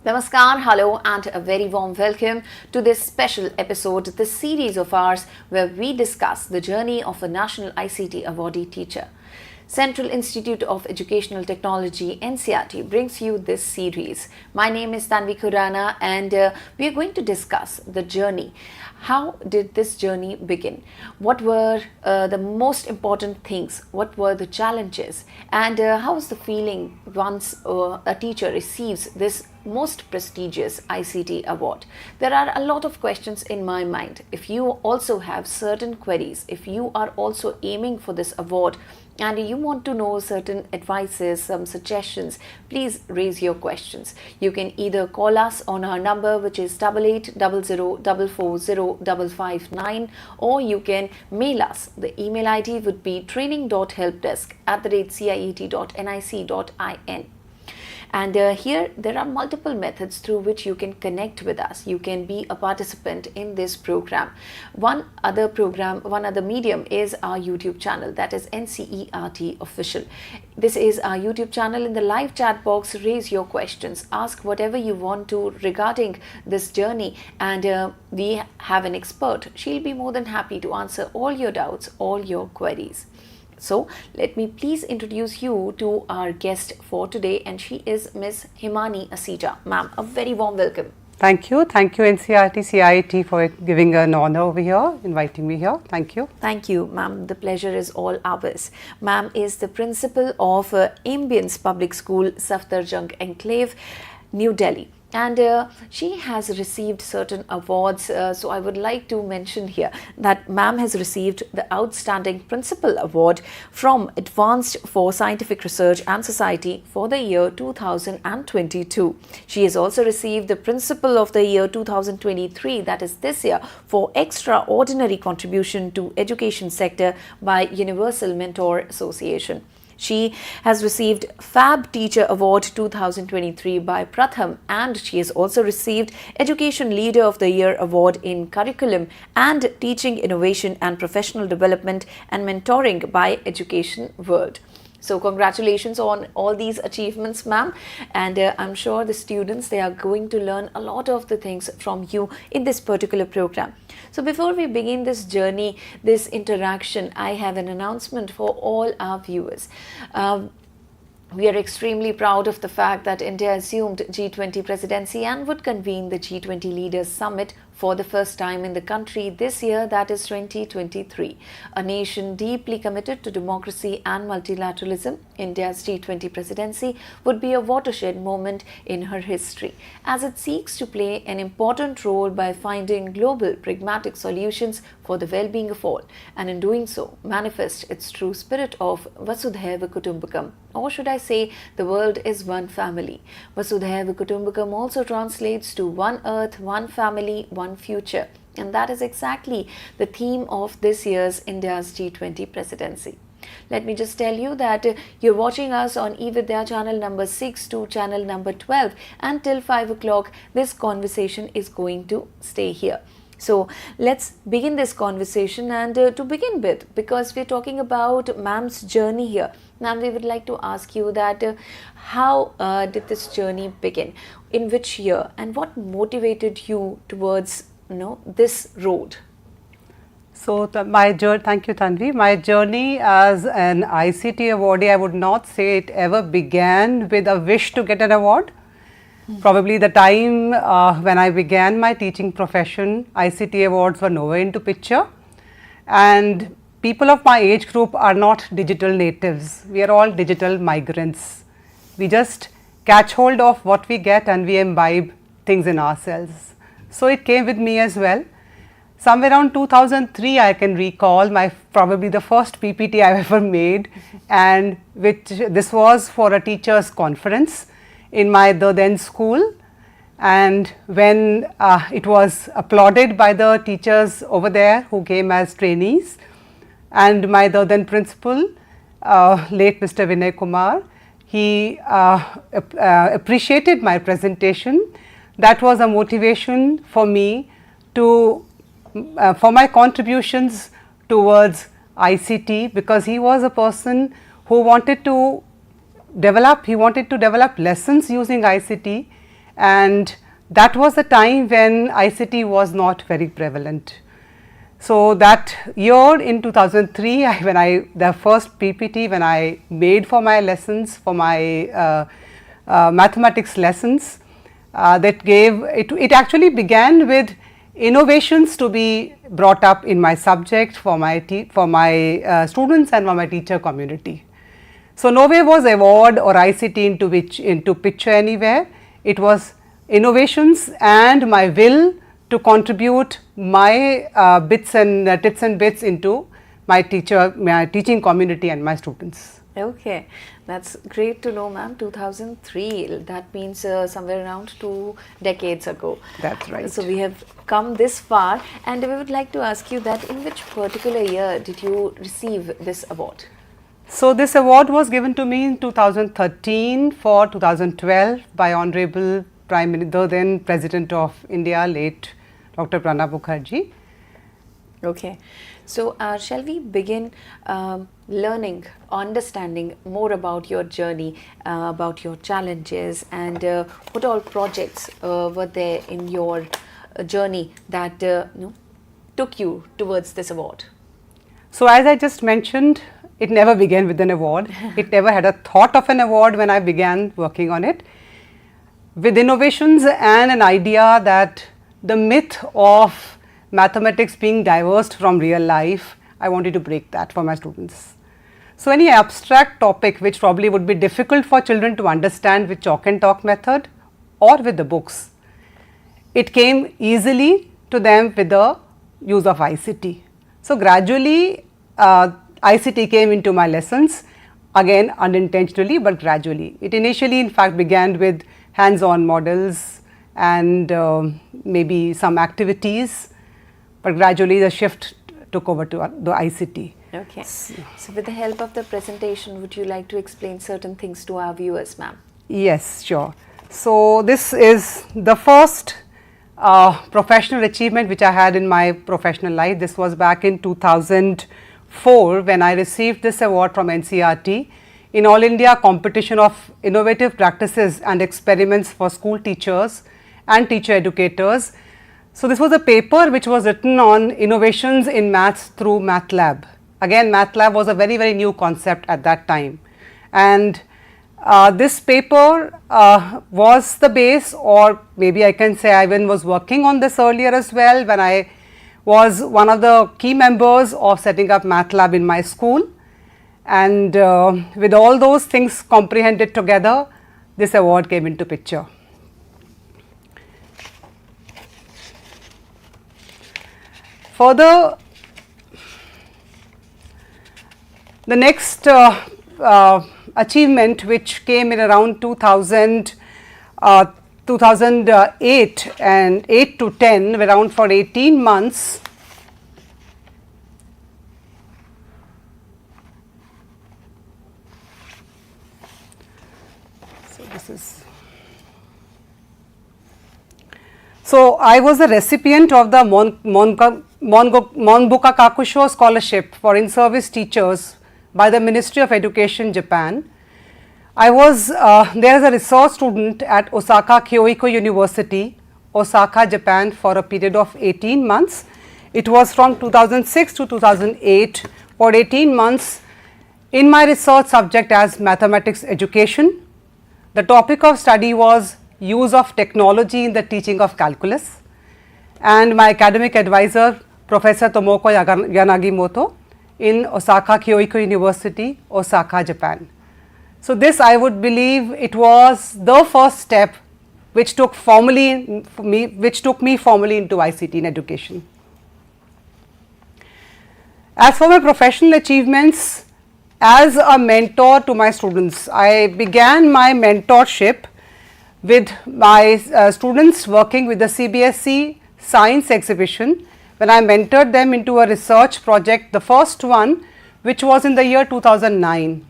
Namaskar, hello and a very warm welcome to this special episode, this series of ours where we discuss the journey of a national ICT awardee teacher. Central Institute of Educational Technology NCRT brings you this series. My name is Tanvi Khurana and we are going to discuss the journey. How did this journey begin? What were the most important things? What were the challenges? And how is the feeling once a teacher receives this most prestigious ICT award? There are a lot of questions in my mind. If you also have certain queries, if you are also aiming for this award, and you want to know certain advices, some suggestions, please raise your questions. You can either call us on our number, which is 8800440559, or you can mail us. The email ID would be training.helpdesk@ciet.nic.in. And here there are multiple methods through which you can connect with us. You can be a participant in this program. One other medium is our YouTube channel, that is NCERT Official. This is our YouTube channel. In the live chat box, raise your questions, ask whatever you want to regarding this journey, and we have an expert. She'll be more than happy to answer all your doubts, all your queries. So let me please introduce you to our guest for today, and she is Ms. Himani Asija. Ma'am, a very warm welcome. Thank you NCRT CIT for giving an honor over here, inviting me here. Thank you. Thank you, ma'am. The pleasure is all ours. Ma'am is the principal of Ambience Public School, Safdarjung Enclave, New Delhi. And she has received certain awards, so I would like to mention here that ma'am has received the Outstanding Principal Award from Advanced for Scientific Research and Society for the year 2022. She has also received the Principal of the year 2023, that is this year, for extraordinary contribution to education sector by Universal Mentor Association. She has received Fab Teacher Award 2023 by Pratham, and she has also received Education Leader of the Year Award in Curriculum and Teaching Innovation and Professional Development and Mentoring by Education World. So congratulations on all these achievements, ma'am, and I'm sure the students, they are going to learn a lot of the things from you in this particular program. So before we begin this journey, this interaction, I have an announcement for all our viewers. We are extremely proud of the fact that India assumed G20 presidency and would convene the G20 Leaders Summit for the first time in the country this year, that is 2023. A nation deeply committed to democracy and multilateralism, India's G20 presidency would be a watershed moment in her history, as it seeks to play an important role by finding global pragmatic solutions for the well-being of all, and in doing so manifest its true spirit of Vasudhaiva Kutumbakam, or should I say, the world is one family. Vasudhaiva Kutumbakam also translates to one earth, one family, one future, and that is exactly the theme of this year's India's G20 presidency. Let me just tell you that you're watching us on eVIDYA channel number 6 to channel number 12, and till 5 o'clock this conversation is going to stay here. So let's begin this conversation, and to begin with, because we're talking about ma'am's journey here, ma'am, we would like to ask you that how did this journey begin? In which year, and what motivated you towards this road? So thank you, Tanvi. My journey as an ICT awardee, I would not say it ever began with a wish to get an award. Probably the time when I began my teaching profession, ICT awards were nowhere into picture, and people of my age group are not digital natives. We are all digital migrants. We just catch hold of what we get and we imbibe things in ourselves. So it came with me as well. Somewhere around 2003, I can recall probably the first PPT I ever made, and this was for a teachers conference in my then school, and when it was applauded by the teachers over there who came as trainees, and my then principal, late Mr. Vinay Kumar, he appreciated my presentation. That was a motivation for me to for my contributions towards ICT, because he was a person who wanted to develop lessons using ICT, and that was the time when ICT was not very prevalent. So that year in 2003, the first PPT when I made for my lessons, for my mathematics lessons, it actually began with innovations to be brought up in my subject for my students and for my teacher community. So nowhere was award or ICT into picture anywhere. It was innovations and my will to contribute my bits and tips and bits into my teaching community and my students. Okay, that's great to know, ma'am. 2003, that means somewhere around 2 decades ago. That's right. So we have come this far, and we would like to ask you that in which particular year did you receive this award? So this award was given to me in 2013 for 2012 by Honorable Prime Minister, then President of India, late Dr. Pranab Mukherjee. Okay, so shall we begin learning, understanding more about your journey, about your challenges, and what all projects were there in your journey that took you towards this award? So as I just mentioned, it never began with an award. It never had a thought of an award when I began working on it. With innovations and an idea that the myth of mathematics being divorced from real life, I wanted to break that for my students. So any abstract topic which probably would be difficult for children to understand with chalk and talk method or with the books, it came easily to them with the use of ICT. So gradually ICT came into my lessons, again unintentionally but gradually. It initially in fact began with hands-on models and maybe some activities, but gradually the shift took over to the ICT. Okay. So with the help of the presentation, would you like to explain certain things to our viewers, ma'am? Yes, sure. So this is the first professional achievement which I had in my professional life. This was back in 2004 when I received this award from NCERT in All India Competition of Innovative Practices and Experiments for School Teachers and Teacher Educators. So this was a paper which was written on innovations in maths through MATLAB. Again, MATLAB was a very, very new concept at that time. And this paper was the base, or maybe I can say I even was working on this earlier as well when I was one of the key members of setting up MATLAB in my school. And with all those things comprehended together, this award came into picture. Further, the next achievement which came in around 2008 and 8 to 10, around for 18 months, so I was a recipient of the Monbuka Kakusho Scholarship for in-service teachers by the Ministry of Education, Japan. I was there as a research student at Osaka Kyoito University, Osaka, Japan for a period of 18 months. It was from 2006 to 2008 for 18 months in my research subject as mathematics education. The topic of study was use of technology in the teaching of calculus, and my academic advisor Professor Tomoko Yanagimoto in Osaka Kyoito University, Osaka, Japan. So this, I would believe, it was the first step which took me formally into ICT in education. As for my professional achievements, as a mentor to my students, I began my mentorship with my students working with the CBSE science exhibition when I mentored them into a research project, the first one, which was in the year 2009.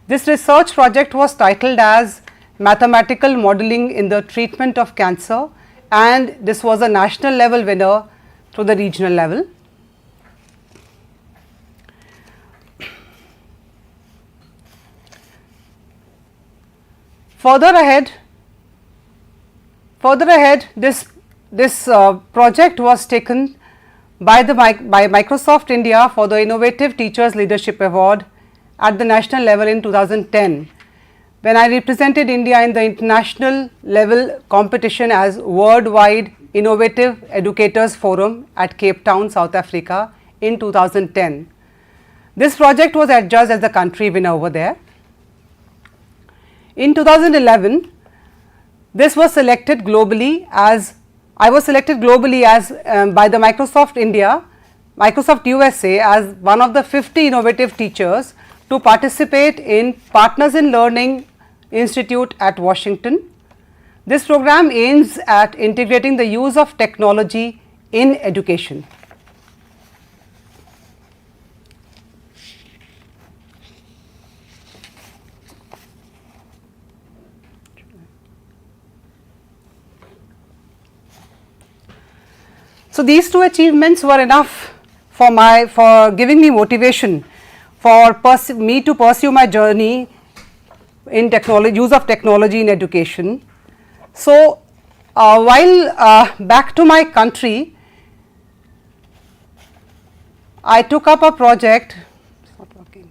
This research project was titled as Mathematical Modeling in the Treatment of Cancer, and this was a national level winner to the regional level. Further ahead, further ahead, this project was taken by Microsoft India for the Innovative Teachers Leadership Award at the national level in 2010, when I represented India in the international level competition as Worldwide Innovative Educators Forum at Cape Town, South Africa in 2010. This project was adjudged as the country winner over there. In 2011, this was selected globally as by the Microsoft USA as one of the 50 innovative teachers to participate in Partners in Learning Institute at Washington. This program aims at integrating the use of technology in education. So these two achievements were enough for giving me motivation for me to pursue my journey in use of technology in education. So while back to my country, I took up a project. It's not working.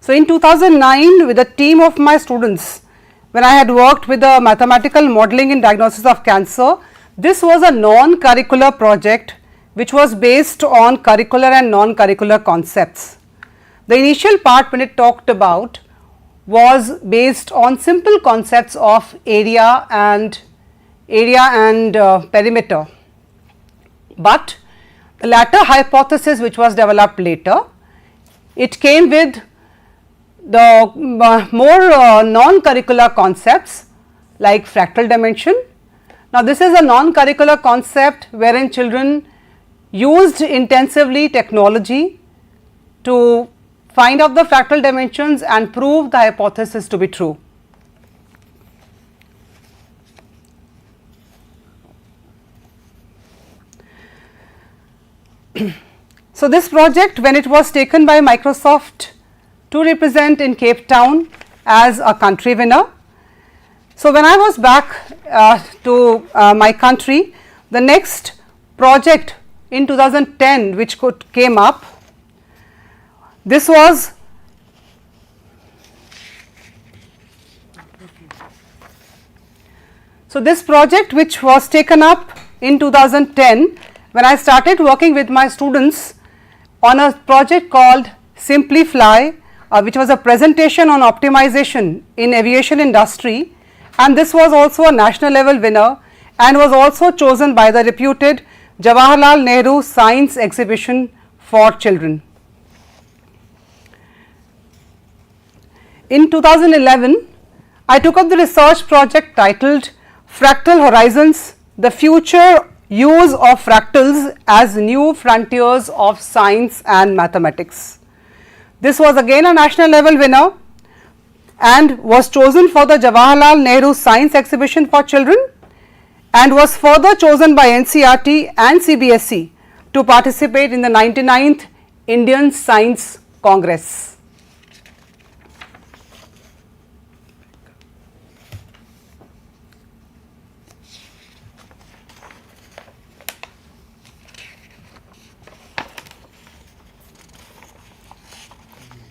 So in 2009, with a team of my students, when I had worked with the mathematical modeling in diagnosis of cancer, this was a non-curricular project which was based on curricular and non-curricular concepts. The initial part when it talked about was based on simple concepts of area and perimeter, but the latter hypothesis which was developed later, it came with the more non-curricular concepts like fractal dimension. Now this is a non-curricular concept wherein children used intensively technology to find out the fractal dimensions and prove the hypothesis to be true. So this project, when it was taken by Microsoft to represent in Cape Town as a country winner. So when I was back to my country, the next project in 2010 which came up, this was this project which was taken up in 2010 when I started working with my students on a project called Simply Fly, which was a presentation on optimization in aviation industry, and this was also a national level winner and was also chosen by the reputed Jawaharlal Nehru Science Exhibition for Children. In 2011, I took up the research project titled Fractal Horizons, the future use of fractals as new frontiers of science and mathematics. This was again a national level winner and was chosen for the Jawaharlal Nehru Science Exhibition for Children and was further chosen by NCERT and CBSE to participate in the 99th Indian Science Congress.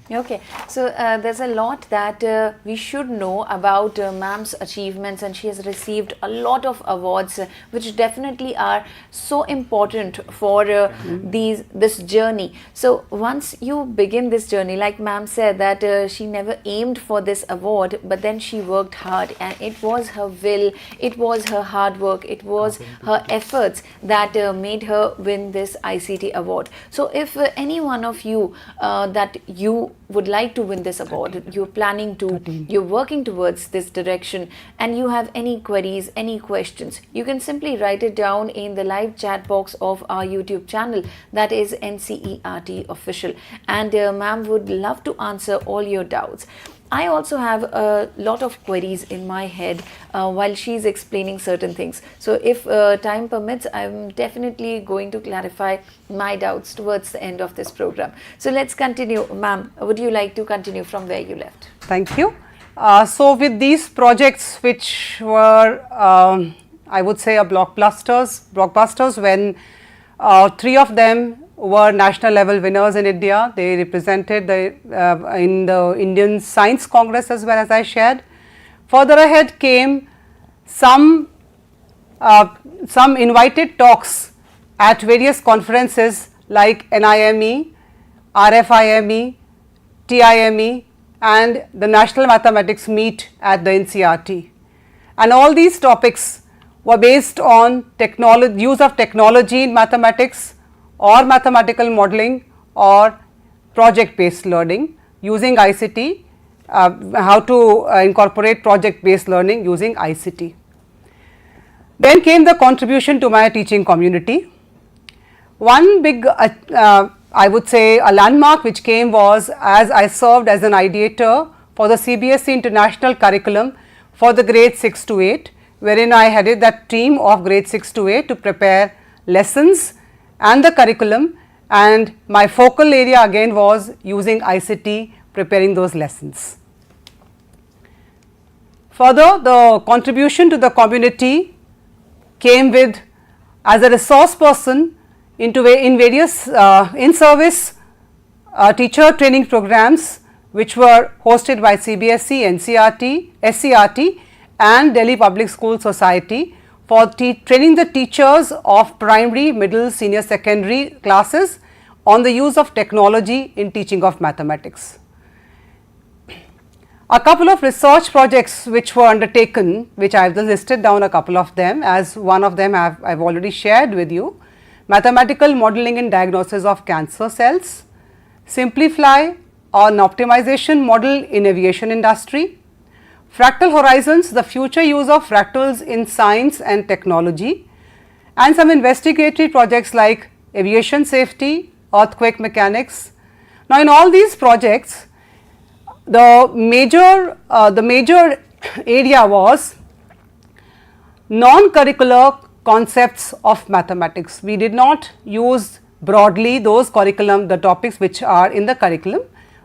Okay, so there's a lot that we should know about ma'am's achievements, and she has received a lot of awards which definitely are so important for this journey. So once you begin this journey, like ma'am said that she never aimed for this award, but then she worked hard, and it was her will, it was her hard work, it was her efforts that made her win this ICT award. So if any one of you that you would like to win this award, you're planning to, you're working towards this direction, and you have any queries, any questions, you can simply write it down in the live chat box of our YouTube channel, that is NCERT Official, and ma'am would love to answer all your doubts. I also have a lot of queries in my head while she's explaining certain things. So if time permits, I'm definitely going to clarify my doubts towards the end of this program. So let's continue. Ma'am, would you like to continue from where you left? Thank you. So with these projects, which were I would say blockbusters when 3 of them were national level winners in India. They represented in the Indian Science Congress as well, as I shared. Further ahead came some invited talks at various conferences like NIME, RFIME, TIME and the National Mathematics Meet at the NCRT. And all these topics were based on use of technology in mathematics or mathematical modeling or project based learning using ICT, how to incorporate project based learning using ICT. Then came the contribution to my teaching community. One big I would say a landmark which came was as I served as an ideator for the CBSE international curriculum for the grade 6 to 8, wherein I headed that team of grade 6 to 8 to prepare lessons and the curriculum, and my focal area again was using ICT preparing those lessons. Further, the contribution to the community came with as a resource person in various in-service teacher training programs which were hosted by CBSE, NCRT, SCRT and Delhi Public School Society for training the teachers of primary, middle, senior secondary classes on the use of technology in teaching of mathematics. A couple of research projects which were undertaken, which I have listed down a couple of them, as one of them I have already shared with you: mathematical modeling and diagnosis of cancer cells, Simplify an optimization model in aviation industry, Fractal Horizons, the future use of fractals in science and technology, and some investigatory projects like aviation safety, earthquake mechanics. Now, in all these projects, the major area was non-curricular concepts of mathematics. We did not use broadly those the topics which are in the curriculum,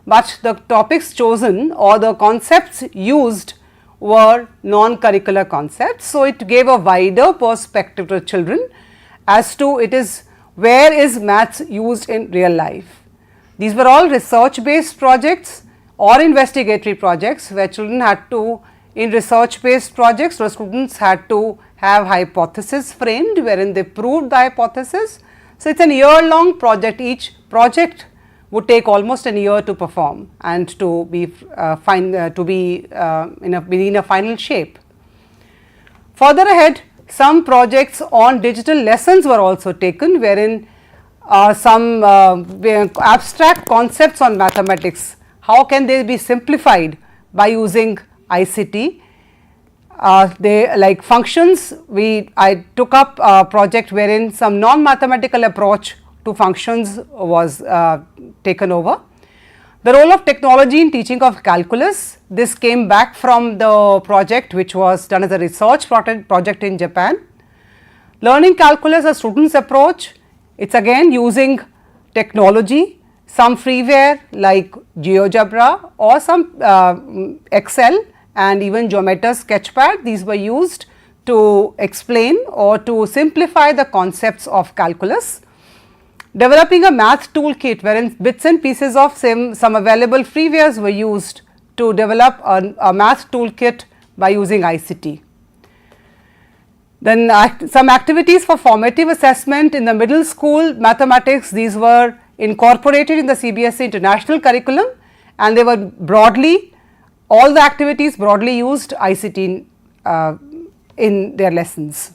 but the topics chosen or the concepts used were non-curricular concepts. So, it gave a wider perspective to children as to where is maths used in real life. These were all research based projects or investigatory projects where children had to, in research based projects, the students had to have hypothesis framed wherein they proved the hypothesis. So, it is an year long project. Each project would take almost a year to perform and to be in a final shape. Further ahead, some projects on digital lessons were also taken, wherein some abstract concepts on mathematics, how can they be simplified by using ICT. They like functions, I took up a project wherein some non-mathematical approach to functions was taken over. The role of technology in teaching of calculus, this came back from the project which was done as a research project in Japan. Learning calculus, a student's approach, it is again using technology, some freeware like GeoGebra or some Excel and even Geometer's Sketchpad. These were used to explain or to simplify the concepts of calculus. Developing a math toolkit wherein bits and pieces of some available freewares were used to develop a math toolkit by using ICT. Then some activities for formative assessment in the middle school mathematics, these were incorporated in the CBSE international curriculum and they were broadly, all the activities broadly used ICT in their lessons.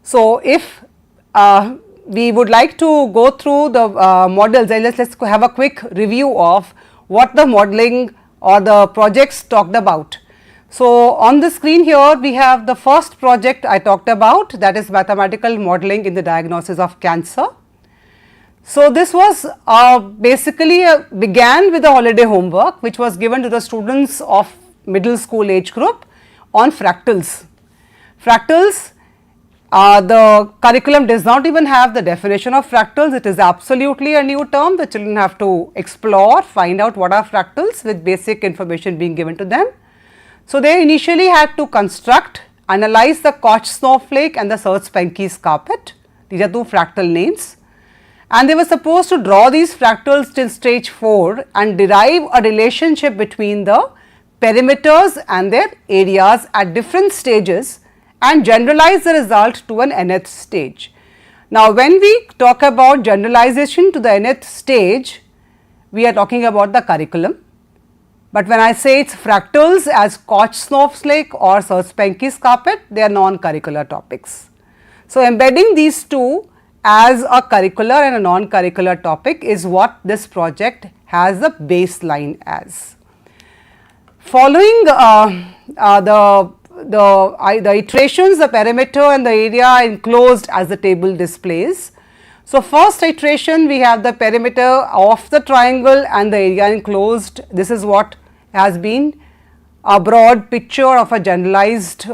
So, if we would like to go through the models, let's have a quick review of what the modeling or the projects talked about. So, on the screen here we have the first project I talked about, that is mathematical modeling in the diagnosis of cancer. So, this was basically began with the holiday homework which was given to the students of middle school age group on fractals. Fractals, the curriculum does not even have the definition of fractals, it is absolutely a new term. The children have to explore, find out what are fractals with basic information being given to them. So, they initially had to construct, analyze the Koch snowflake and the Sierpinski's carpet. These are two fractal names, and they were supposed to draw these fractals till stage 4 and derive a relationship between the perimeters and their areas at different stages and generalize the result to an nth stage. Now, when we talk about generalization to the nth stage, we are talking about the curriculum. But when I say its fractals as Koch snowflake or Sierpinski's carpet, they are non-curricular topics. So, embedding these two as a curricular and a non-curricular topic is what this project has the baseline as. Following the iterations, the perimeter and the area are enclosed as the table displays. So, first iteration we have the perimeter of the triangle and the area enclosed. This is what has been a broad picture of a generalized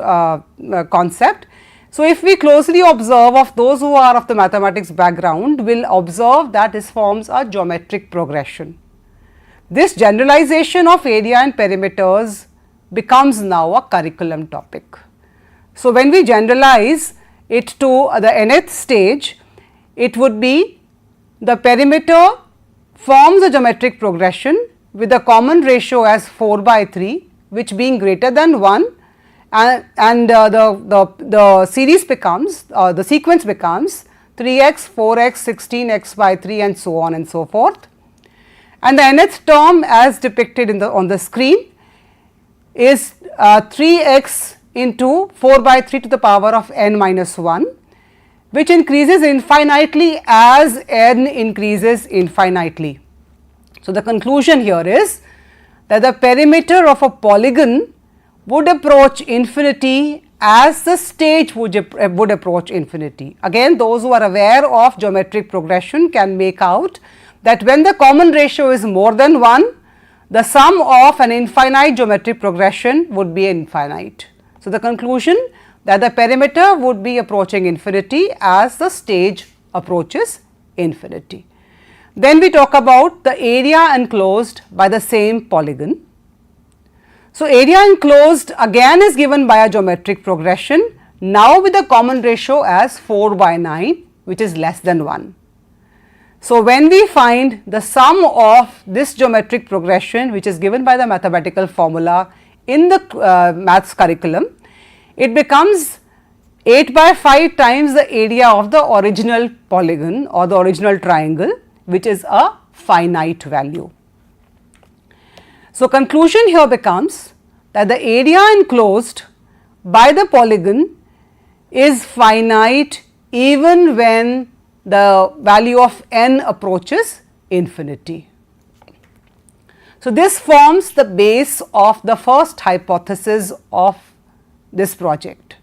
concept. So, if we closely observe, of those who are of the mathematics background will observe that this forms a geometric progression. This generalization of area and perimeters becomes now a curriculum topic. So, when we generalize it to the nth stage, it would be the perimeter forms a geometric progression with a common ratio as 4/3, which being greater than 1, and the series becomes the sequence becomes 3x, 4x, 16x/3 and so on and so forth. And the nth term as depicted in on the screen is 3x into 4/3 to the power of n minus 1, which increases infinitely as n increases infinitely. So, the conclusion here is that the perimeter of a polygon would approach infinity as the stage would approach infinity. Again, those who are aware of geometric progression can make out that when the common ratio is more than 1, the sum of an infinite geometric progression would be infinite. So, the conclusion that the perimeter would be approaching infinity as the stage approaches infinity. Then we talk about the area enclosed by the same polygon. So, area enclosed again is given by a geometric progression, now with a common ratio as 4/9, which is less than 1. So, when we find the sum of this geometric progression, which is given by the mathematical formula in the maths curriculum, it becomes 8/5 times the area of the original polygon or the original triangle, which is a finite value. So, conclusion here becomes that the area enclosed by the polygon is finite even when the value of n approaches infinity. So, this forms the base of the first hypothesis of this project.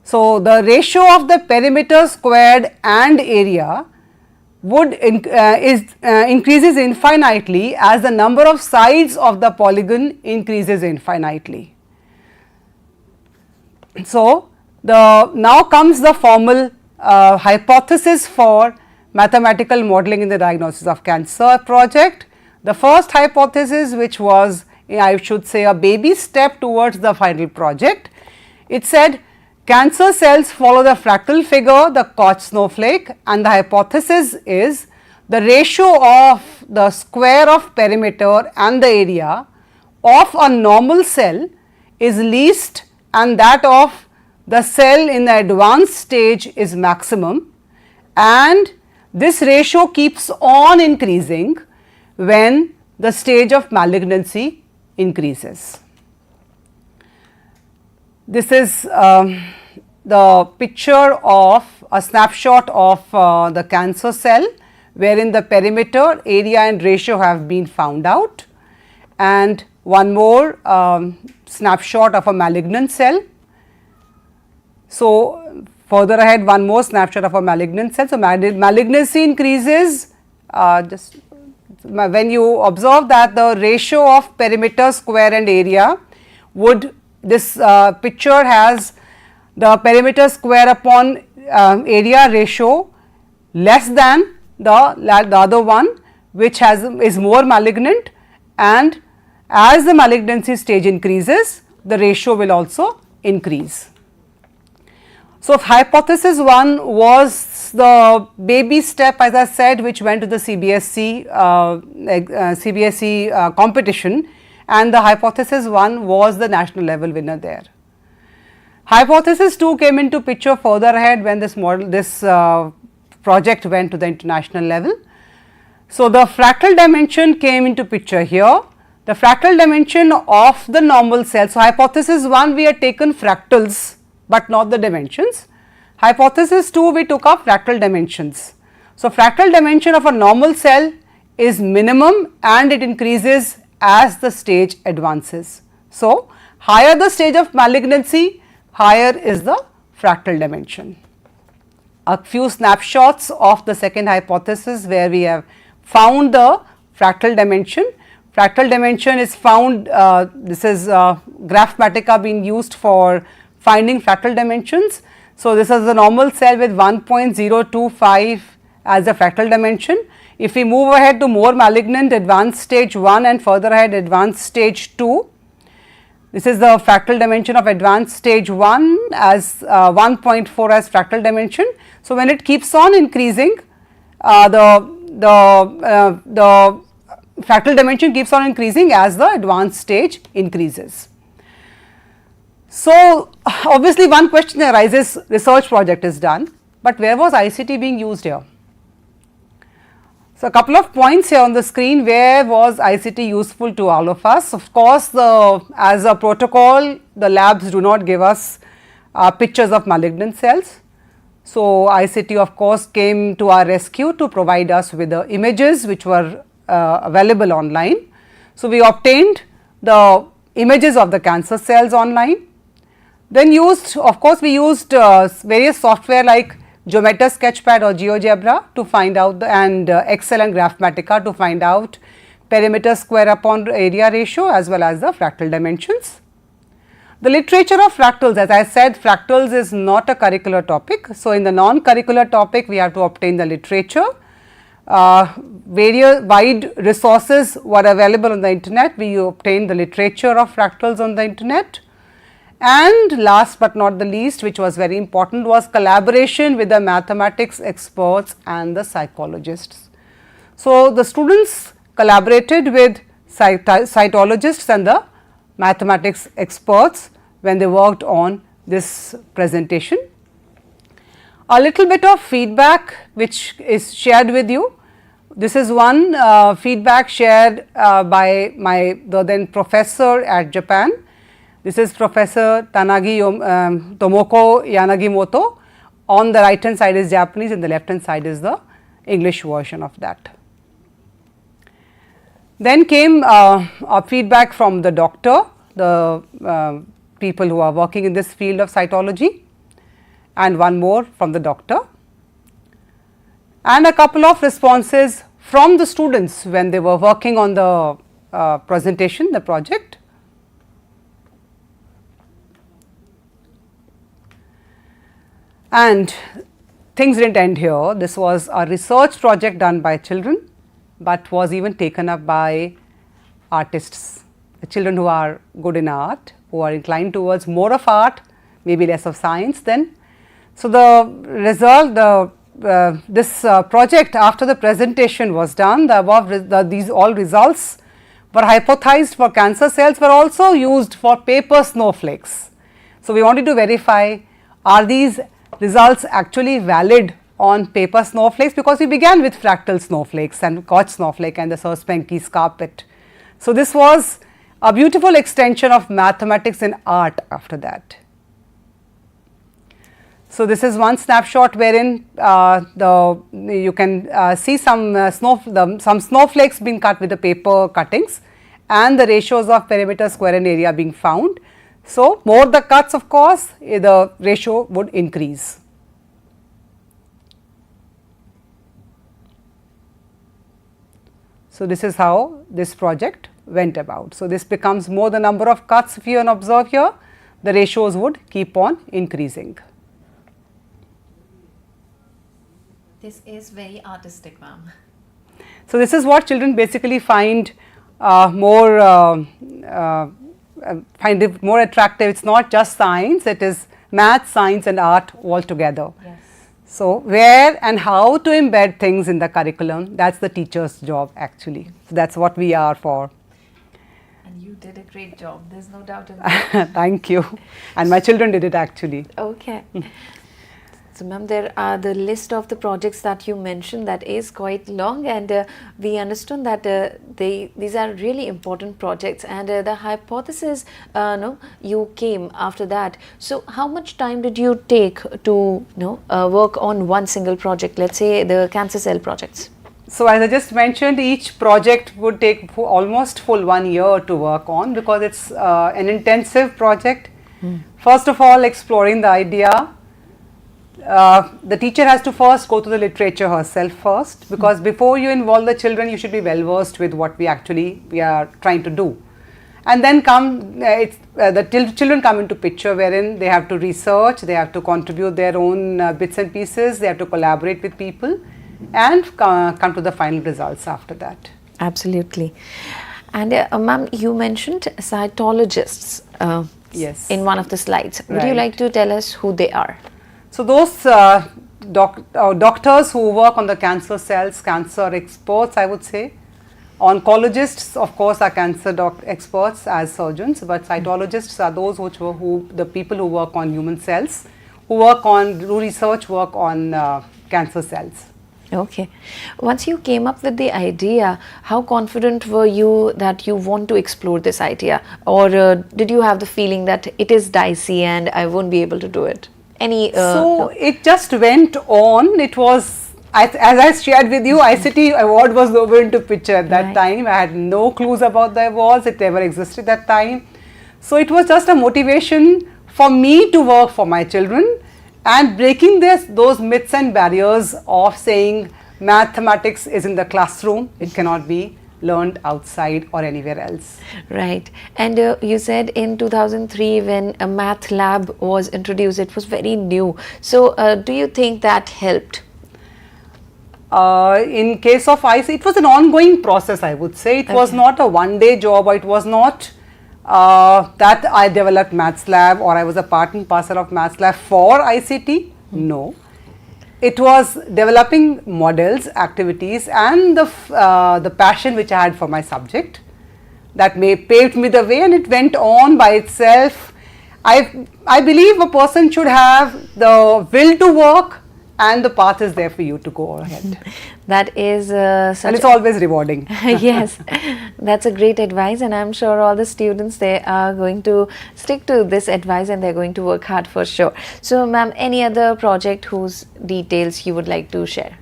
So, the ratio of the perimeter squared and area would increases infinitely as the number of sides of the polygon increases infinitely. So, now comes the formal hypothesis for mathematical modeling in the diagnosis of cancer project. The first hypothesis, which was I should say a baby step towards the final project, it said cancer cells follow the fractal figure, the Koch snowflake, and the hypothesis is the ratio of the square of perimeter and the area of a normal cell is least and that of the cell in the advanced stage is maximum, and this ratio keeps on increasing when the stage of malignancy increases. This is the picture of a snapshot of the cancer cell, wherein the perimeter, area and ratio have been found out, and one more snapshot of a malignant cell. So, further ahead, one more snapshot of a malignant cell. So, malignancy increases just when you observe that the ratio of perimeter, square and area would, this picture has the perimeter square upon area ratio less than the other one, which is more malignant, and as the malignancy stage increases, the ratio will also increase. So, hypothesis 1 was the baby step, as I said, which went to the CBSE competition, and the hypothesis 1 was the national level winner there. Hypothesis 2 came into picture further ahead when this project went to the international level. So, the fractal dimension came into picture here. The fractal dimension of the normal cell. So, hypothesis 1 we had taken fractals, but not the dimensions. Hypothesis 2 we took up fractal dimensions. So, fractal dimension of a normal cell is minimum and it increases as the stage advances. So, higher the stage of malignancy, higher is the fractal dimension. A few snapshots of the second hypothesis where we have found the fractal dimension. Fractal dimension is found, this is Graphmatica being used for finding fractal dimensions. So, this is the normal cell with 1.025 as the fractal dimension. If we move ahead to more malignant advanced stage 1 and further ahead advanced stage 2, this is the fractal dimension of advanced stage 1 as 1.4 as fractal dimension. So, when it keeps on increasing, the fractal dimension keeps on increasing as the advanced stage increases. So, obviously one question arises, research project is done, but where was ICT being used here? So, a couple of points here on the screen, where was ICT useful to all of us? Of course, as a protocol, the labs do not give us pictures of malignant cells. So, ICT of course came to our rescue to provide us with the images which were available online. So, we obtained the images of the cancer cells online. Then of course, we used various software like Geometer Sketchpad or GeoGebra to find out and Excel and Graphmatica to find out perimeter square upon area ratio as well as the fractal dimensions. The literature of fractals, as I said, fractals is not a curricular topic. So, in the non-curricular topic we have to obtain the literature. Various wide resources were available on the internet. We obtained the literature of fractals on the internet. And last but not the least, which was very important, was collaboration with the mathematics experts and the psychologists. So, the students collaborated with cytologists and the mathematics experts when they worked on this presentation. A little bit of feedback which is shared with you. This is one feedback shared by the then professor at Japan. This is Professor Tomoko Yanagimoto. On the right hand side is Japanese and the left hand side is the English version of that. Then came a feedback from the doctor, the people who are working in this field of cytology, and one more from the doctor, and a couple of responses from the students when they were working on the presentation, the project. And things did not end here. This was a research project done by children, but was even taken up by artists, the children who are good in art, who are inclined towards more of art, maybe less of science then. So, the result, this project after the presentation was done, these all results were hypothesized for cancer cells, were also used for paper snowflakes. So, we wanted to verify, are these results actually valid on paper snowflakes, because we began with fractal snowflakes and Koch snowflake and the Sir Spanky's carpet. So, this was a beautiful extension of mathematics and art after that. So, this is one snapshot wherein you can see some snowflakes being cut with the paper cuttings and the ratios of perimeter, square and area being found. So, more the cuts, of course, the ratio would increase. So, this is how this project went about. So, this becomes more the number of cuts if you observe here, the ratios would keep on increasing. This is very artistic, ma'am. So, this is what children basically find find it more attractive. It's not just science, it is math, science and art all together. Yes. So, where and how to embed things in the curriculum, that's the teacher's job actually. So, that's what we are for. And you did a great job, there's no doubt in that. Thank you. And my children did it actually. Okay. So, ma'am, there are the list of the projects that you mentioned that is quite long, and we understood that these are really important projects, and the hypothesis, you came after that. So, how much time did you take to work on one single project? Let's say the cancer cell projects. So, as I just mentioned, each project would take almost full 1 year to work on, because it's an intensive project. First of all, exploring the idea. The teacher has to first go to the literature herself first, because before you involve the children, you should be well versed with what we are trying to do. And then the children come into picture, wherein they have to research, they have to contribute their own bits and pieces, they have to collaborate with people and come to the final results after that. Absolutely. And ma'am, you mentioned cytologists Yes. in one of the slides. Would you Right. like to tell us who they are? So, those doctors who work on the cancer cells, cancer experts, I would say. Oncologists, of course, are cancer experts as surgeons, but cytologists are those the people who work on human cells, do research work on cancer cells. Okay. Once you came up with the idea, how confident were you that you want to explore this idea, or did you have the feeling that it is dicey and I won't be able to do it? So, it just went on. It was, as I shared with you, ICT award was over into picture at that time. I had no clues about the awards, it never existed that time. So, it was just a motivation for me to work for my children and breaking those myths and barriers of saying mathematics is in the classroom, it cannot be learned outside or anywhere else. Right. And you said in 2003 when a math lab was introduced, it was very new. So, do you think that helped? In case of ICT, it was an ongoing process, I would say. It was not a one-day job, or it was not that I developed Maths Lab or I was a part and parcel of Maths Lab for ICT. No. It was developing models, activities and the passion which I had for my subject that paved me the way, and it went on by itself. I believe a person should have the will to work, and the path is there for you to go ahead. That is and it's always rewarding. Yes, that's a great advice, and I'm sure all the students, they are going to stick to this advice and they're going to work hard for sure. So, ma'am, any other project whose details you would like to share?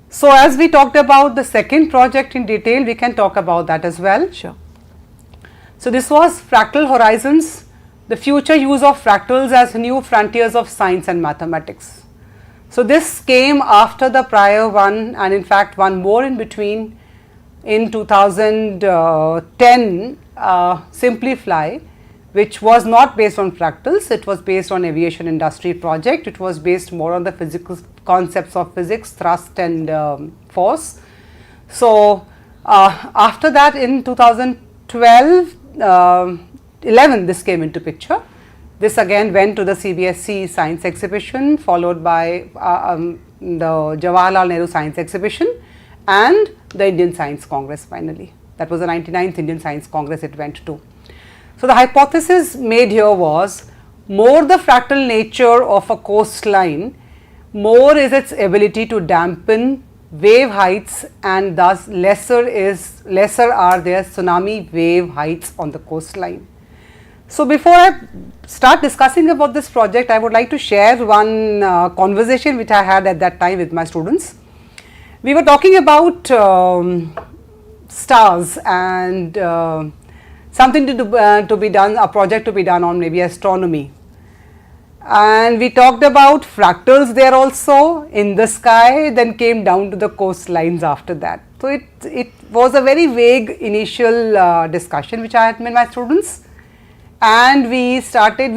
So, as we talked about the second project in detail, we can talk about that as well. Sure. So, this was Fractal Horizons, the future use of fractals as new frontiers of science and mathematics. So, this came after the prior one, and in fact one more in between in 2010, Simplify, which was not based on fractals, it was based on aviation industry project. It was based more on the physical concepts of physics, thrust and force. So, after that in 2012, 11 this came into picture. This again went to the CBSE Science Exhibition, followed by the Jawaharlal Nehru Science Exhibition and the Indian Science Congress finally. That was the 99th Indian Science Congress it went to. So, the hypothesis made here was more the fractal nature of a coastline, more is its ability to dampen wave heights, and thus lesser are their tsunami wave heights on the coastline. So, before I start discussing about this project, I would like to share one conversation which I had at that time with my students. We were talking about stars and something to be done, a project to be done on maybe astronomy. And we talked about fractals there also in the sky, then came down to the coastlines after that. So it was a very vague initial discussion which I had with my students, and we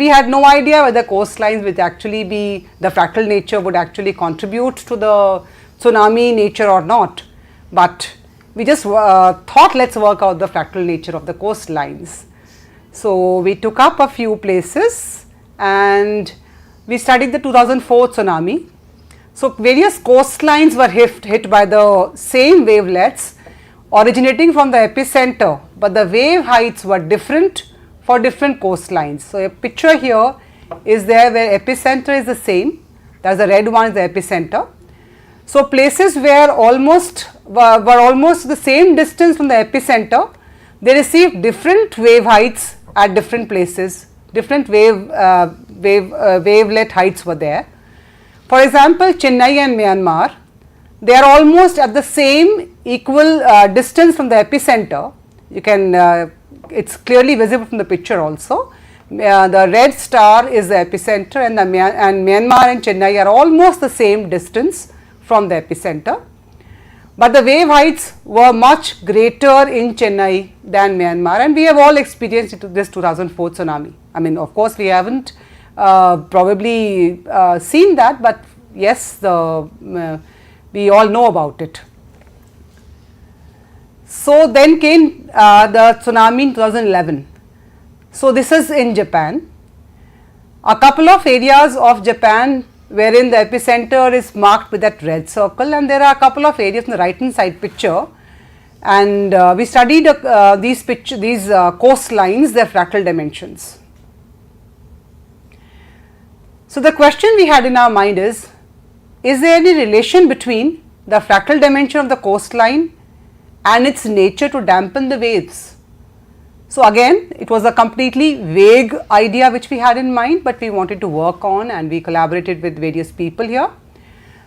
had no idea whether coastlines would actually be, the fractal nature would actually contribute to the tsunami nature or not, but we just thought let's work out the fractal nature of the coastlines. So we took up a few places and we studied the 2004 tsunami. So various coastlines were hit by the same wavelets originating from the epicenter, but the wave heights were different for different coastlines. So a picture here is there where epicenter is the same, that's the red one is the epicenter. So places where were almost the same distance from the epicenter, they received different wave heights at different places, different wavelet heights were there. For example, Chennai and Myanmar, they are almost at the same equal distance from the epicenter. You can, it's clearly visible from the picture also. The red star is the epicenter, and Myanmar and Chennai are almost the same distance from the epicenter. But the wave heights were much greater in Chennai than Myanmar, and we have all experienced this 2004 tsunami. I mean, of course, we haven't probably seen that, but yes, we all know about it. So then came the tsunami in 2011. So this is in Japan. A couple of areas of Japan wherein the epicenter is marked with that red circle, and there are a couple of areas on the right hand side picture, and we studied these coastlines, their fractal dimensions. So the question we had in our mind is there any relation between the fractal dimension of the coastline and its nature to dampen the waves? So again, it was a completely vague idea which we had in mind, but we wanted to work on, and we collaborated with various people here.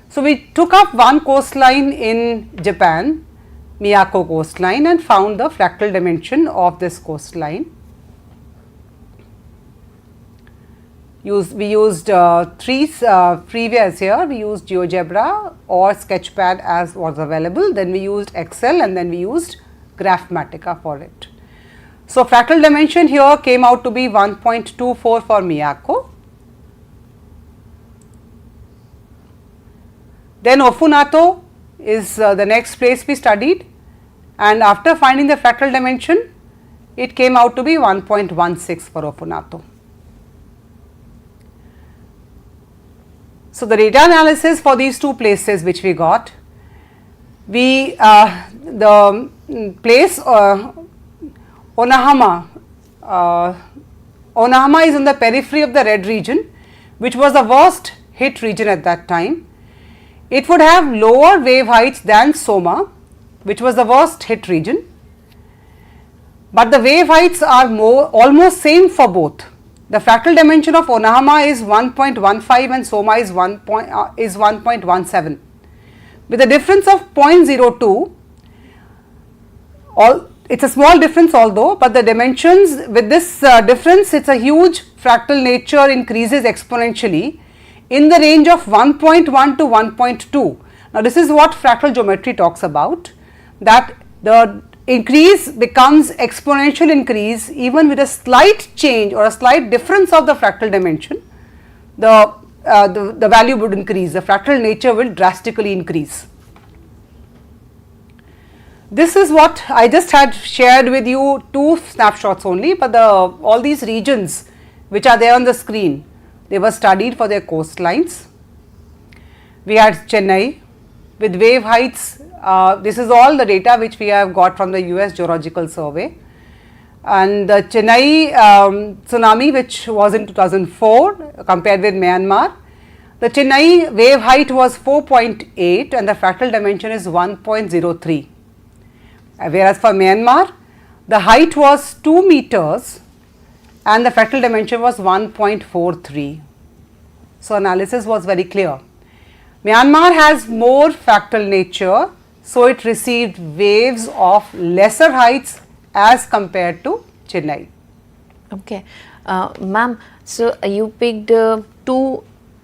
So we took up one coastline in Japan, Miyako coastline, and found the fractal dimension of this coastline. We used three freewares here. We used GeoGebra or Sketchpad as was available, then we used Excel, and then we used Graphmatica for it. So fractal dimension here came out to be 1.24 for Miyako. Then Ofunato is the next place we studied, and after finding the fractal dimension, it came out to be 1.16 for Ofunato. So the data analysis for these two places which we got, the place Onahama is on the periphery of the red region, which was the worst hit region at that time. It would have lower wave heights than Soma, which was the worst hit region, but the wave heights are almost same for both. The fractal dimension of Onahama is 1.15 and Soma is 1.17. With a difference of 0.02, it's a small difference although, but the dimensions with this difference, it's a huge fractal nature increases exponentially in the range of 1.1 to 1.2. Now this is what fractal geometry talks about, that the increase becomes exponential increase even with a slight change or a slight difference of the fractal dimension, the value would increase, the fractal nature will drastically increase. This is what I just had shared with you, two snapshots only, but all these regions which are there on the screen, they were studied for their coastlines. We had Chennai with wave heights. This is all the data which we have got from the US Geological Survey, and the Chennai tsunami, which was in 2004 compared with Myanmar, the Chennai wave height was 4.8 and the fractal dimension is 1.03. Whereas for Myanmar, the height was 2 meters and the fractal dimension was 1.43. So analysis was very clear. Myanmar has more fractal nature, so it received waves of lesser heights as compared to Chennai. Okay, ma'am, so you picked two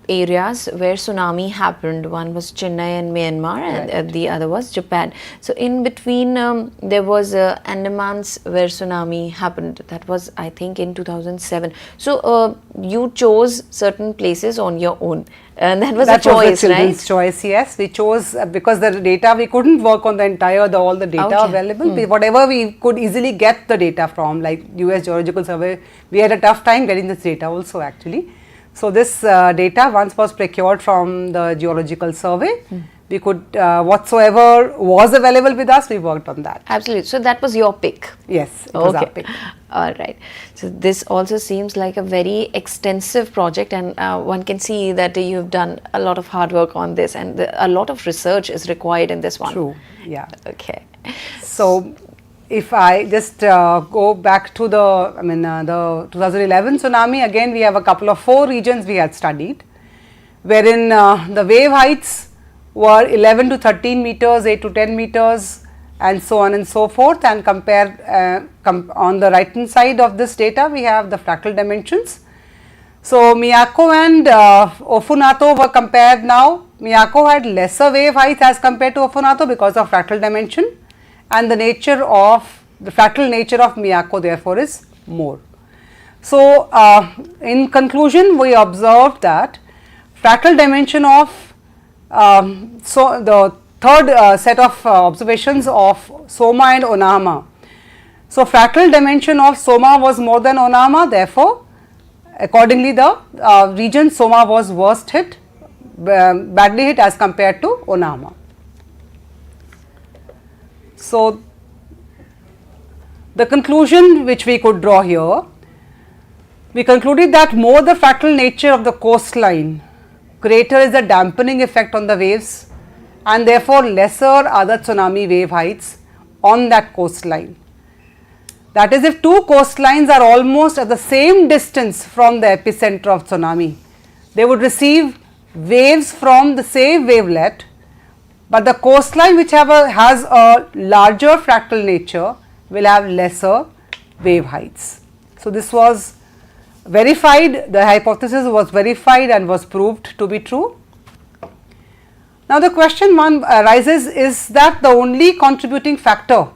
areas where tsunami happened. One was Chennai and Myanmar, and Right. the other was Japan. So in between, there was Andamans where tsunami happened. That was, I think, in 2007. So you chose certain places on your own, and that was That a choice, was the children's right? choice, yes. We chose because the data, we couldn't work on the entire, all the data Okay. available. Whatever we could easily get the data from, like US Geological Survey, we had a tough time getting this data also actually. So this data once was procured from the Geological Survey. We could, whatsoever was available with us, we worked on that. Absolutely. So that was your pick. Yes, it was our Okay. pick. All right. So this also seems like a very extensive project, and one can see that you've done a lot of hard work on this, and a lot of research is required in this one. True, yeah. Okay. So, if I just go back to the 2011 tsunami, again we have a couple of 4 regions we had studied, wherein the wave heights were 11 to 13 meters, 8 to 10 meters, and so on and so forth. And compare on the right hand side of this data, we have the fractal dimensions. So, Miyako and Ofunato were compared now. Miyako had lesser wave heights as compared to Ofunato because of fractal dimension, and the fractal nature of Miyako therefore is more. So, in conclusion, we observed that fractal dimension of so the third set of observations of Soma and Onama. So, fractal dimension of Soma was more than Onama, therefore, accordingly the region Soma was worst hit, badly hit as compared to Onama. So, the conclusion which we could draw here, we concluded that more the fractal nature of the coastline, greater is the dampening effect on the waves, and therefore lesser are the tsunami wave heights on that coastline. That is, if 2 coastlines are almost at the same distance from the epicenter of tsunami, they would receive waves from the same wavelet, but the coastline which has a larger fractal nature will have lesser wave heights. So, this was verified, the hypothesis was verified and was proved to be true. Now, the question one arises, is that the only contributing factor?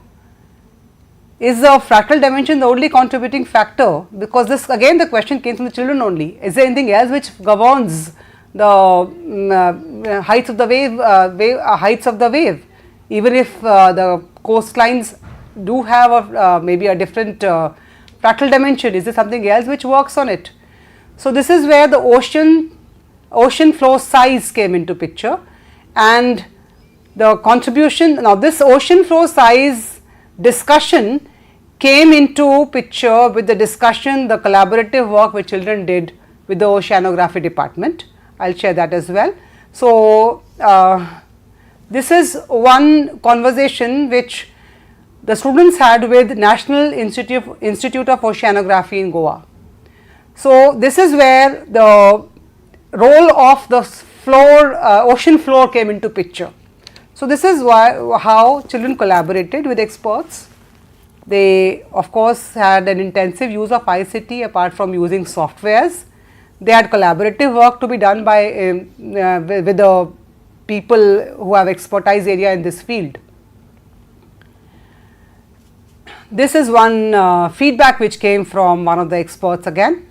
Is the fractal dimension the only contributing factor? Because this again the question came from the children only. Is there anything else which governs the heights of the heights of the wave? Even if the coastlines do have maybe a different fractal dimension, is there something else which works on it? So, this is where the ocean floor size came into picture, and the contribution. Now, this ocean floor size discussion came into picture with the discussion, the collaborative work which children did with the oceanography department. I will share that as well. So, this is one conversation which the students had with National Institute of Oceanography in Goa. So, this is where the role of the ocean floor came into picture. So, this is how children collaborated with experts. They of course had an intensive use of ICT apart from using softwares. They had collaborative work to be done by with the people who have expertise area in this field. This is one feedback which came from one of the experts again.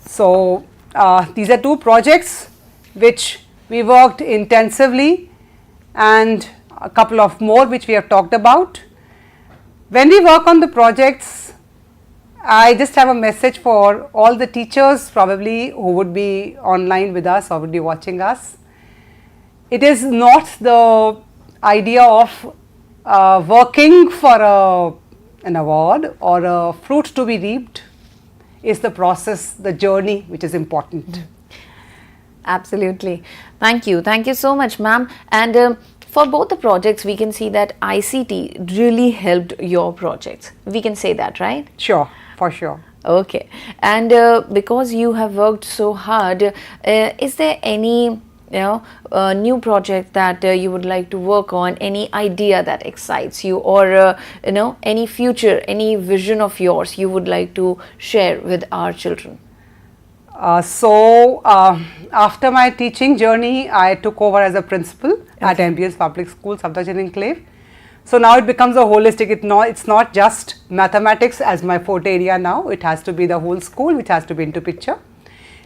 So, these are 2 projects which we worked intensively, and a couple of more which we have talked about. When we work on the projects, I just have a message for all the teachers probably who would be online with us or would be watching us. It is not the idea of working for an award or a fruit to be reaped. Is the process, the journey which is important. Absolutely. Thank you. Thank you so much, ma'am. And for both the projects, we can see that ICT really helped your projects. We can say that, right? Sure, for sure. Okay. And because you have worked so hard, is there any new project that you would like to work on, any idea that excites you, or any future, any vision of yours you would like to share with our children? After my teaching journey, I took over as a principal at Ambience Public School, Safdarjung Enclave. So now it becomes a holistic, it's not just mathematics as my forte area now, it has to be the whole school which has to be into picture.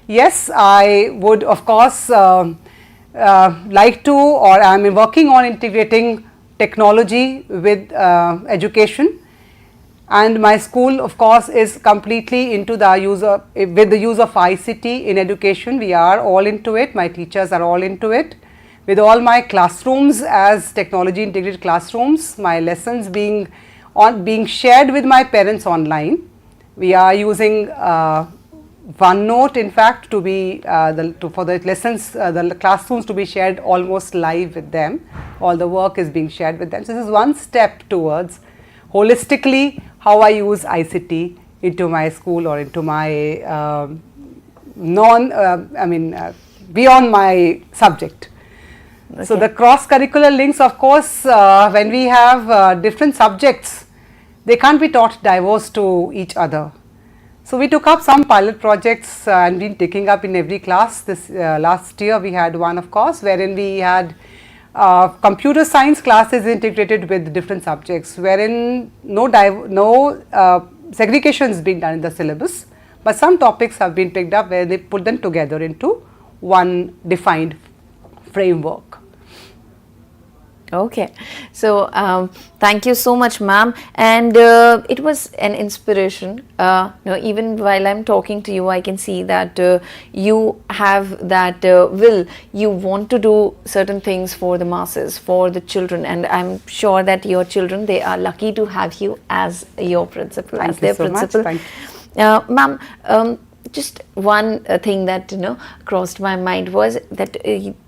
Yes, I would of course like to, or I am working on integrating technology with education. And my school of course is completely into the use of, with the use of ICT in education. We are all into it, my teachers are all into it. With all my classrooms as technology integrated classrooms, my lessons being shared with my parents online. We are using OneNote in fact to be for the lessons, the classrooms to be shared almost live with them. All the work is being shared with them. So this is one step towards holistically how I use ICT into my school or into my beyond my subject. Okay. So the cross curricular links, of course, when we have different subjects, they can't be taught diverse to each other. So we took up some pilot projects and been taking up in every class. This last year we had one, of course, wherein we had computer science classes integrated with different subjects, wherein no segregation is being done in the syllabus, but some topics have been picked up where they put them together into one defined framework. Okay, so thank you so much, ma'am, and it was an inspiration. Even while I'm talking to you, I can see that you have that will. You want to do certain things for the masses, for the children, and I'm sure that your children, they are lucky to have you as your principal, thank as their so principal. Much. Thank you. Ma'am, just one thing that crossed my mind was that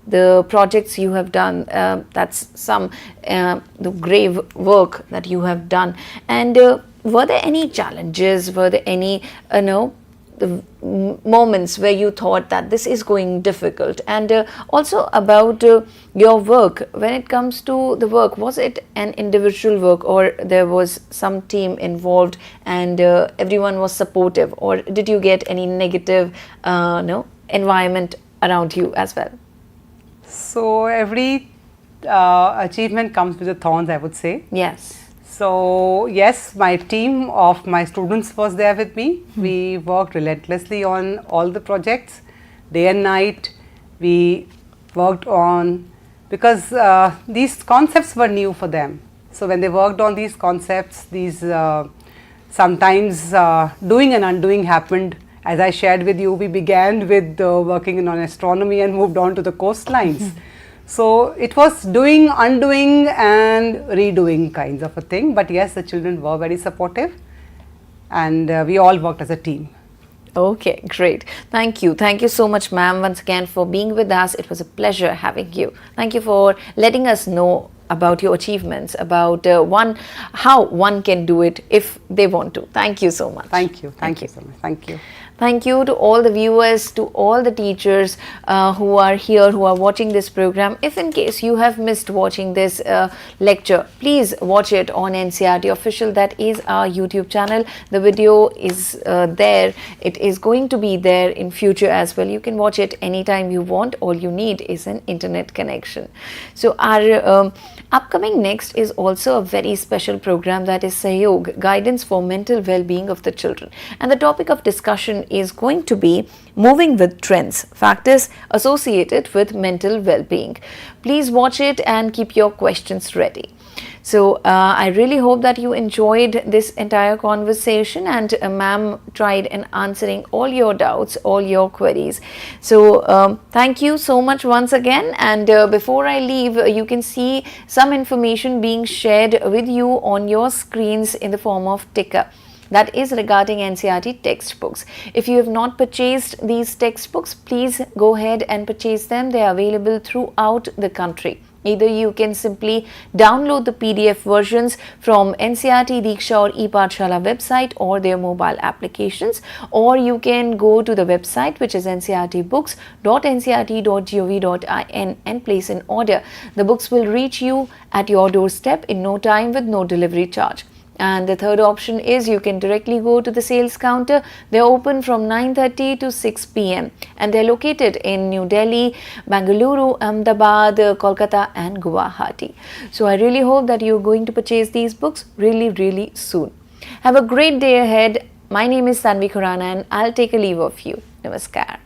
the projects you have done, that's some the grave work that you have done, and were there any challenges, were there any the moments where you thought that this is going difficult, and also about your work, when it comes to the work, was it an individual work or there was some team involved and everyone was supportive, or did you get any negative environment around you as well? So every achievement comes with the thorns, I would say. Yes. So yes, my team of my students was there with me. We worked relentlessly on all the projects, day and night. We worked on, because these concepts were new for them. So when they worked on these concepts, these sometimes doing and undoing happened. As I shared with you, we began with working on astronomy and moved on to the coastlines. So it was doing, undoing and redoing kinds of a thing, but yes, the children were very supportive and we all worked as a team. Okay, great. Thank you. Thank you so much, ma'am, once again for being with us. It was a pleasure having you. Thank you for letting us know about your achievements, about how one can do it if they want to. Thank you so much. Thank you. Thank you so much. Thank you. Thank you to all the viewers, to all the teachers who are here, who are watching this program. If in case you have missed watching this lecture, please watch it on NCERT Official. That is our YouTube channel. The video is there. It is going to be there in future as well. You can watch it anytime you want. All you need is an internet connection. So our upcoming next is also a very special program, that is Sahyog, Guidance for Mental Well-being of the Children. And the topic of discussion is going to be moving with trends, factors associated with mental well-being. Please watch it and keep your questions ready. So I really hope that you enjoyed this entire conversation, and ma'am tried in answering all your doubts, all your queries. So thank you so much once again, and before I leave, you can see some information being shared with you on your screens in the form of ticker. That is regarding NCERT textbooks. If you have not purchased these textbooks, please go ahead and purchase them. They are available throughout the country. Either you can simply download the PDF versions from NCERT, Diksha or ePathshala website or their mobile applications, or you can go to the website, which is ncrtbooks.ncert.gov.in, and place an order. The books will reach you at your doorstep in no time with no delivery charge. And the third option is you can directly go to the sales counter. They're open from 9:30 to 6 p.m. and they're located in New Delhi, Bengaluru, Ahmedabad, Kolkata and Guwahati. So I really hope that you're going to purchase these books really soon. Have a great day ahead. My name is Tanvi Khurana and I'll take a leave of you. Namaskar.